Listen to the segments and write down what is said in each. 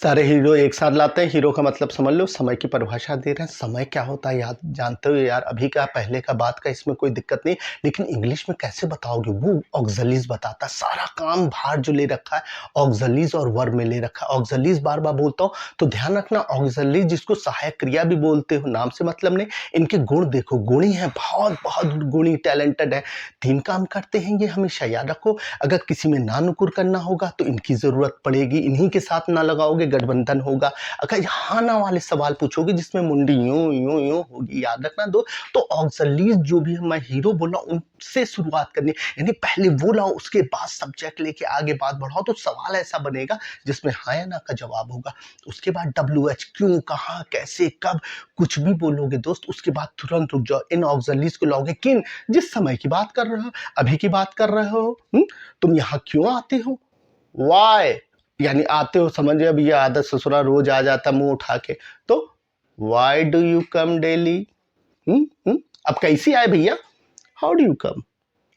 सारे हीरो एक साथ लाते हैं। हीरो का मतलब समझ लो, समय की परिभाषा दे रहे हैं। समय क्या होता है याद जानते हो यार? अभी का पहले का बात का इसमें कोई दिक्कत नहीं, लेकिन इंग्लिश में कैसे बताओगे? वो ऑक्सलीज बताता है। सारा काम भार जो ले रखा है ऑक्सलीज और वर्ब में ले रखा है। ऑक्सलीज बार बार बोलता हूँ तो ध्यान रखना, ऑक्सलीज जिसको सहायक क्रिया भी बोलते हो, नाम से मतलब नहीं। इनके गुण देखो, गुणी है, बहुत बहुत गुणी, टैलेंटेड है। 3 काम करते हैं ये, हमेशा याद रखो। अगर किसी में ना नुकुर करना होगा तो इनकी जरूरत पड़ेगी, इन्हीं के साथ ना लगाओगे गठबंधन होगा। अगर हाँ ना वाले सवाल पूछोगे जिसमें मुंडी यूं यूं यूं होगी, याद रखना दो। तो ऑक्सलीज जो भी मैं हीरो बोला उनसे शुरुआत करनी, यानी पहले वो लाओ, उसके बाद सब्जेक्ट लेके आगे बात बढ़ाओ। तो सवाल ऐसा बनेगा जिसमें हाँ या ना का जवाब होगा। उसके बाद WH, क्यों, कहाँ, कैसे, कब, कुछ भी बोलोगे दोस्त, उसके बाद तुरंत रुक जाओ। इन ऑक्सलीज को लाओगे किन, जिस समय की बात कर रहे हो, अभी की बात कर रहे हो। तुम यहाँ क्यों आते हो? वाई, यानी आते हो, समझे? अब ये आदत ससुरा रोज आ जाता मुंह उठा के। तो why do you come daily? अब कैसे आए भैया? How do you come,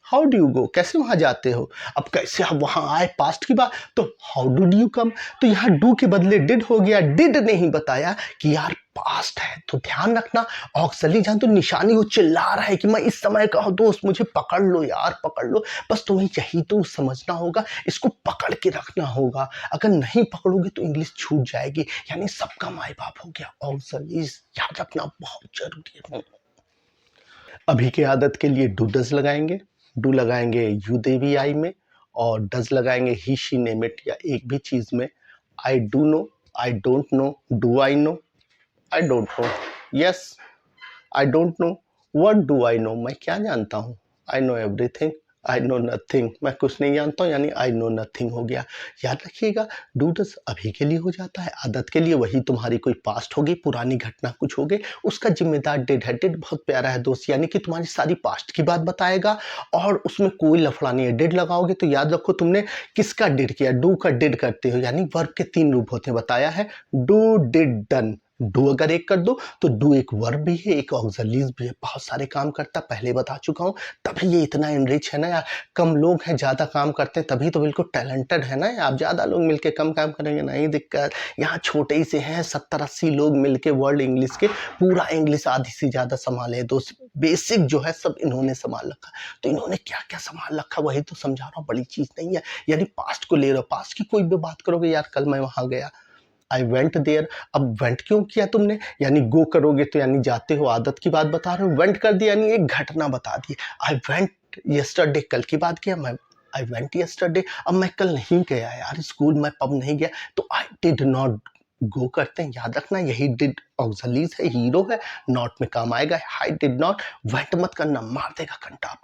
how do you go, कैसे वहां जाते हो? अब कैसे आप वहां आए, पास्ट की बात, तो हाउ डू यू कम। तो यहाँ डू के बदले डिड हो गया। डिड नहीं बताया कि यार पास्ट है, तो ध्यान रखना। ऑक्सली जहां तो निशानी वो चिल्ला रहा है कि मैं इस समय का हूं, दोस्त मुझे पकड़ लो यार, पकड़ लो। बस तुम्हें यही तो समझना होगा, इसको पकड़ के रखना होगा। अगर नहीं पकड़ोगे तो इंग्लिश छूट जाएगी। यानी सबका माई बाप हो गया ऑक्सली, याद रखना बहुत जरूरी है। अभी की आदत के लिए डू डज लगाएंगे, डू लगाएंगे यू देवी आई में, और डज लगाएंगे ही शी नेम इट या एक भी चीज में। I do know, I don't know, do I know, I don't know, yes, I don't know, what do I know, मैं क्या जानता हूँ। I know everything, I know nothing, मैं कुछ नहीं जानता हूँ, यानी आई नो नथिंग हो गया। याद रखिएगा, डू डस अभी के लिए हो जाता है, आदत के लिए वही तुम्हारी कोई पास्ट होगी, पुरानी घटना कुछ हो गई, उसका जिम्मेदार डिड है। डिड बहुत प्यारा है दोस्त, यानी कि तुम्हारी सारी पास्ट की बात बताएगा और उसमें कोई लफड़ा नहीं है। डिड लगाओगे तो याद रखो तुमने किसका डिड किया, डू का डिड करते हो, यानी वर्ब के 3 रूप होते हैं, बताया है, डू, डिड, डन। डू अगर एक कर दो तो डू एक वर्ब भी है, एक ऑक्सलीज भी है, बहुत सारे काम करता, पहले बता चुका हूं। तभी ये इतना इनरिच है ना यार। कम लोग हैं, ज्यादा काम करते हैं, तभी तो बिल्कुल टैलेंटेड है ना। आप ज्यादा लोग मिलके कम काम करेंगे नहीं दिक्कत। यहाँ छोटे ही से हैं 70-80 लोग मिलके वर्ल्ड इंग्लिश के पूरा इंग्लिश आधी से ज्यादा संभाले दोस्त। बेसिक जो है सब इन्होंने संभाल रखा। तो इन्होंने क्या क्या संभाल रखा वही तो समझा रहा हूँ, बड़ी चीज नहीं है। यानी पास्ट को ले रहे हो, पास्ट की कोई भी बात करोगे, यार कल मैं वहां गया, आई वेंट देयर। अब वेंट क्यों किया तुमने, यानी गो करोगे तो यानी जाते हो, आदत की बात बता रहे हो। वेंट कर दिया यानी एक घटना बता दी। आई वेंट यस्टरडे, कल की बात किया मैं, आई वेंट यस्टरडे। अब मैं कल नहीं गया यार स्कूल, मैं पब नहीं गया, तो आई डिड नॉट गो करते हैं। याद रखना यही डिड ऑक्सलीज है, हीरो है, नॉट में काम आएगा। आई डिड नॉट, वेंट मत करना, मार देगा घंटा।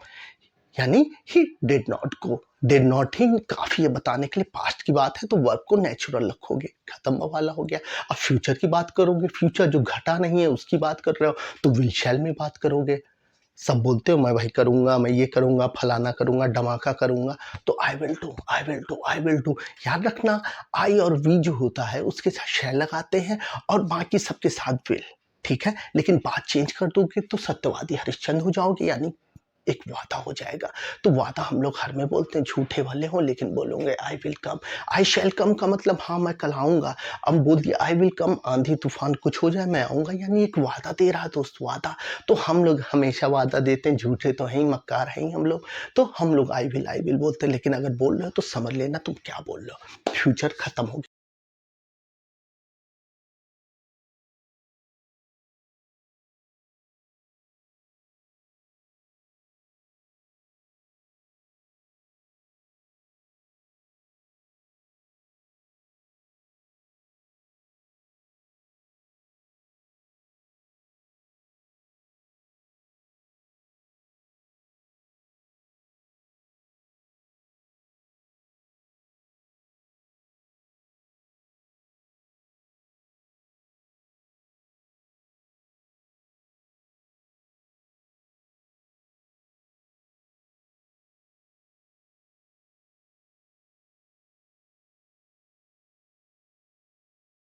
यानी he did not go, did not ही काफी है बताने के लिए, पास्ट की बात है तो वर्ब को नेचुरल रखोगे, खत्म वाला हो गया। अब फ्यूचर की बात करोगे, फ्यूचर जो घटा नहीं है उसकी बात कर रहे हो तो विल शैल में बात करोगे। सब बोलते हो मैं भाई करूंगा, मैं ये करूंगा, फलाना करूंगा, धमाका करूंगा, तो I will do, I will do, I will do. याद रखना आई और वी जो होता है उसके साथ शैल लगाते हैं और बाकी सबके साथ विल, ठीक है। लेकिन बात चेंज कर दोगे तो सत्यवादी हरिश्चंद्र हो जाओगे, यानी एक वादा हो जाएगा। तो वादा हम लोग हर में बोलते हैं, झूठे वाले हो, लेकिन बोलोगे आई विल कम। आई शैल कम का मतलब हाँ मैं कल आऊंगा। अब बोल दिया आई विल कम, आंधी तूफान कुछ हो जाए मैं आऊंगा, यानी एक वादा दे रहा है दोस्त, वादा। तो हम लोग हमेशा वादा देते हैं, झूठे तो हैं, मक्कार हैं हम लोग। तो हम लोग आई विल बोलते हैं, लेकिन अगर बोल रहे हो तो समझ लेना तुम क्या बोल रहे हो, फ्यूचर खत्म हो गया।